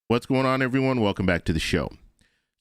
What's going on, everyone? Welcome back to the show.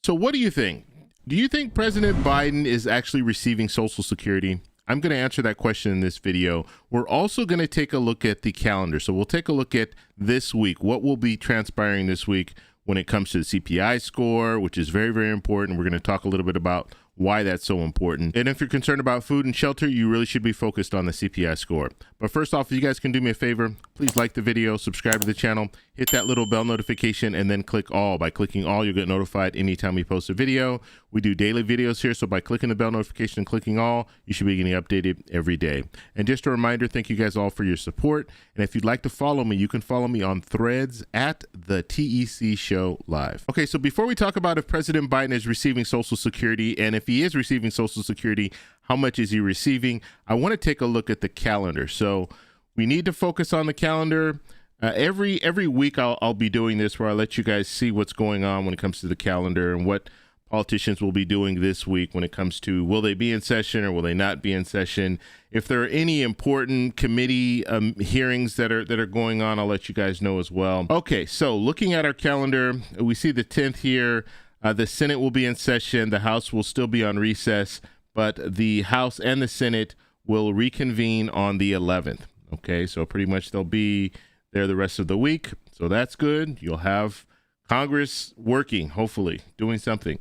So what do you think? Do you think President Biden is actually receiving Social Security? I'm going to answer that question in this video. We're also going to take a look at the calendar. So we'll take a look at this week, what will be transpiring this week when it comes to the CPI score, which is very, very important. We're going to talk a little bit about why that's so important. And if you're concerned about food and shelter, you really should be focused on the CPI score. But first off, if you guys can do me a favor, please like the video, subscribe to the channel, hit that little bell notification, and then click all. By clicking all, you'll get notified anytime we post a video. We do daily videos here, so by clicking the bell notification and clicking all, you should be getting updated every day. And just a reminder, thank you guys all for your support. And if you'd like to follow me, you can follow me on Threads at the TEC Show Live. Okay, so before we talk about if President Biden is receiving Social Security, and if he is receiving Social Security, how much is he receiving? I want to take a look at the calendar. So we need to focus on the calendar. Every week I'll be doing this where I let you guys see what's going on when it comes to the calendar and what politicians will be doing this week when it comes to will they be in session or will they not be in session. If there are any important committee hearings that are going on, I'll let you guys know as well. Okay, so looking at our calendar, we see the 10th here. The Senate will be in session. The House will still be on recess, but the House and the Senate will reconvene on the 11th. Okay, so pretty much they'll be there the rest of the week. So that's good. You'll have Congress working, hopefully, doing something.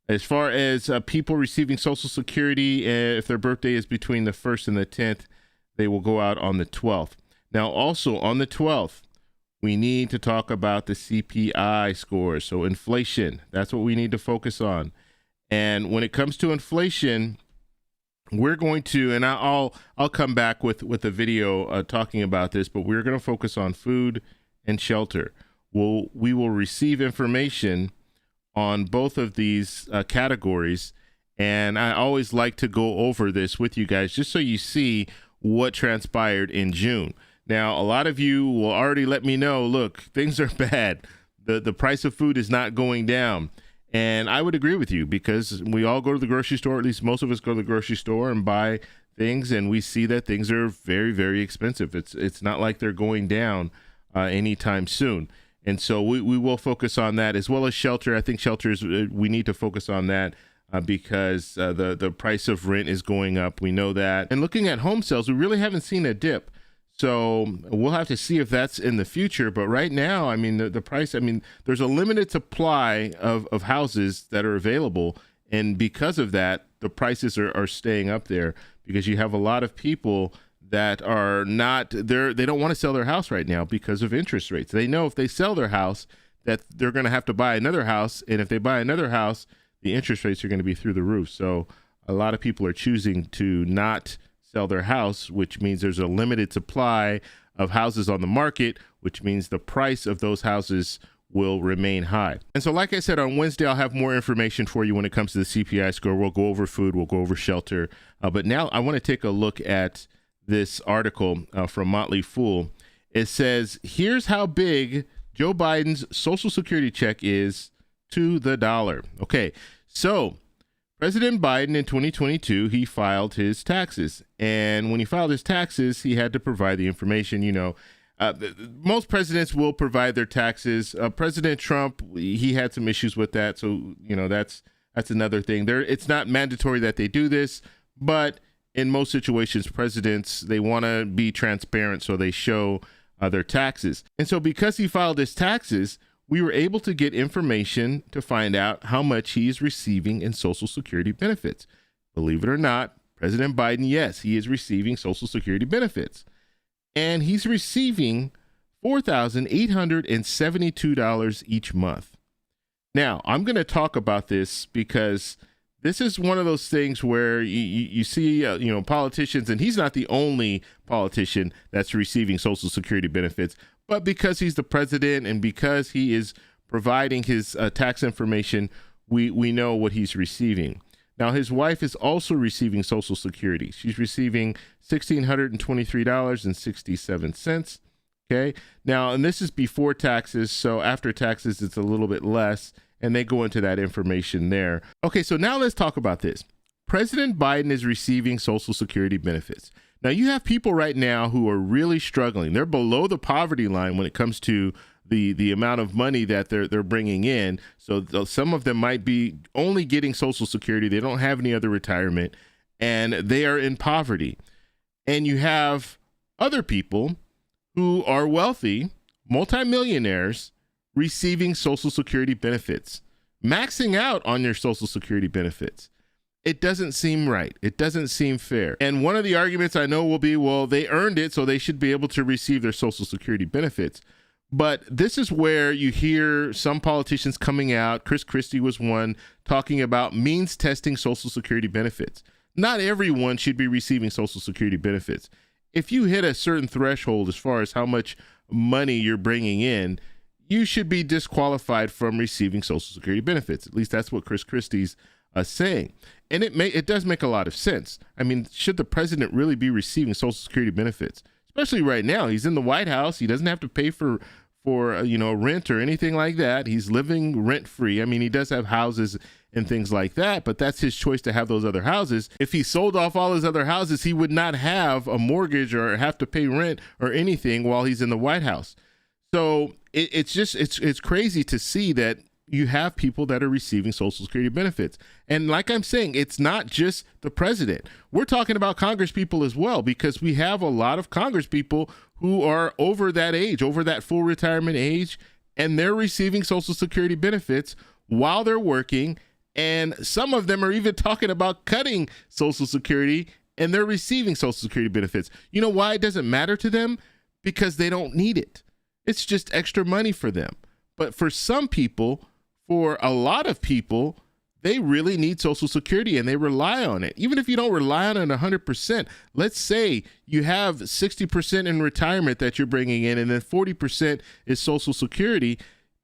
As far as people receiving Social Security, if their birthday is between the 1st and the 10th, they will go out on the 12th. Now, also on the 12th, we need to talk about the CPI score. So inflation, that's what we need to focus on. And when it comes to inflation, we're going to, and I'll come back with a video talking about this, but we're going to focus on food and shelter. We will receive information on both of these categories, and I always like to go over this with you guys just so you see what transpired in June. Now, a lot of you will already let me know, look, things are bad. The price of food is not going down. And I would agree with you because we all go to the grocery store, at least most of us go to the grocery store and buy things, and we see that things are very, very expensive. It's not like they're going down anytime soon. And so we will focus on that as well as shelter. I think shelters, we need to focus on that because the price of rent is going up. We know that. And looking at home sales, we really haven't seen a dip. So we'll have to see if that's in the future. But right now, I mean, the price, I mean, there's a limited supply of houses that are available. And because of that, the prices are staying up there because you have a lot of people that are not there. They don't want to sell their house right now because of interest rates. They know if they sell their house that they're going to have to buy another house. And if they buy another house, the interest rates are going to be through the roof. So a lot of people are choosing to not sell their house, which means there's a limited supply of houses on the market, which means the price of those houses will remain high. And so, like I said, on Wednesday, I'll have more information for you when it comes to the CPI score. We'll go over food, we'll go over shelter. But now I want to take a look at this article from Motley Fool. It says, here's how big Joe Biden's Social Security check is to the dollar. Okay, so President Biden in 2022, he filed his taxes. And when he filed his taxes, he had to provide the information. You know, most presidents will provide their taxes. President Trump, he had some issues with that. So, you know, that's another thing. It's not mandatory that they do this, but in most situations, presidents, they want to be transparent, so they show their taxes. And so because he filed his taxes, we were able to get information to find out how much he is receiving in Social Security benefits. Believe it or not, President Biden, yes, he is receiving Social Security benefits. And he's receiving $4,872 each month. Now, I'm going to talk about this because this is one of those things where you see, you know, politicians, and he's not the only politician that's receiving Social Security benefits, but because he's the president and because he is providing his tax information, we know what he's receiving. Now, his wife is also receiving Social Security. She's receiving $1,623.67. Okay. Now, and this is before taxes. So after taxes, it's a little bit less. And they go into that information there. Okay, so now let's talk about this. President Biden is receiving Social Security benefits. Now, you have people right now who are really struggling. They're below the poverty line when it comes to the amount of money that they're bringing in. So some of them might be only getting Social Security. They don't have any other retirement, and they are in poverty. And you have other people who are wealthy, multimillionaires, receiving Social Security benefits, maxing out on your Social Security benefits. It doesn't seem right. It doesn't seem fair. And one of the arguments I know will be, well, they earned it, so they should be able to receive their Social Security benefits. But this is where you hear some politicians coming out. Chris Christie was one, talking about means testing Social Security benefits. Not everyone should be receiving Social Security benefits. If you hit a certain threshold as far as how much money you're bringing in, you should be disqualified from receiving Social Security benefits. At least that's what Chris Christie's saying. And it does make a lot of sense. I mean, should the president really be receiving Social Security benefits? Especially right now, he's in the White House. He doesn't have to pay for rent or anything like that. He's living rent free. I mean, he does have houses and things like that, but that's his choice to have those other houses. If he sold off all his other houses, he would not have a mortgage or have to pay rent or anything while he's in the White House. So it's crazy to see that you have people that are receiving Social Security benefits. And like I'm saying, it's not just the president. We're talking about Congress people as well, because we have a lot of Congress people who are over that age, over that full retirement age, and they're receiving Social Security benefits while they're working. And some of them are even talking about cutting Social Security, and they're receiving Social Security benefits. You know why it doesn't matter to them? Because they don't need it. It's just extra money for them. But for some people, for a lot of people, they really need Social Security and they rely on it. Even if you don't rely on it 100%, let's say you have 60% in retirement that you're bringing in, and then 40% is Social Security,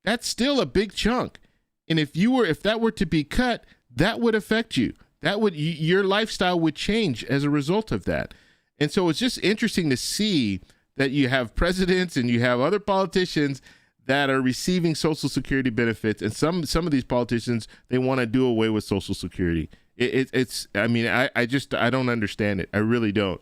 that's still a big chunk. And if that were to be cut, that would affect you. Your lifestyle would change as a result of that. And so it's just interesting to see that you have presidents and you have other politicians that are receiving Social Security benefits, and some of these politicians, they want to do away with Social Security. I don't understand it. I really don't.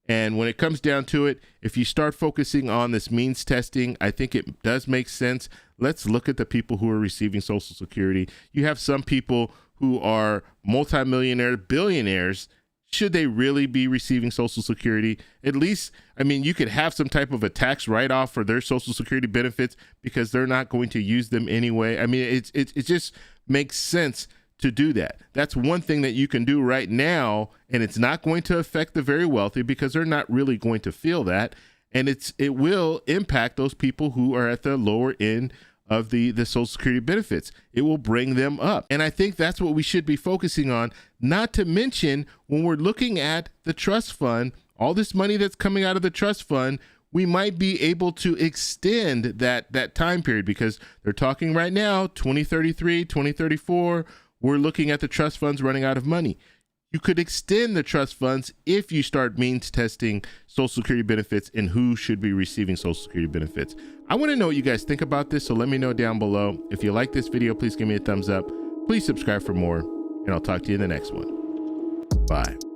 And when it comes down to it, if you start focusing on this means testing, I think it does make sense. Let's look at the people who are receiving Social Security. You have some people who are multimillionaires, billionaires. Should they really be receiving Social Security? At least, I mean, you could have some type of a tax write-off for their Social Security benefits because they're not going to use them anyway. I mean, it just makes sense to do that. That's one thing that you can do right now, and it's not going to affect the very wealthy because they're not really going to feel that, and it will impact those people who are at the lower end of the Social Security benefits. It will bring them up. And I think that's what we should be focusing on, not to mention when we're looking at the trust fund, all this money that's coming out of the trust fund, we might be able to extend that time period, because they're talking right now, 2033, 2034, we're looking at the trust funds running out of money. You could extend the trust funds if you start means testing Social Security benefits and who should be receiving Social Security benefits. I want to know what you guys think about this, so let me know down below. If you like this video, please give me a thumbs up. Please subscribe for more, and I'll talk to you in the next one. Bye.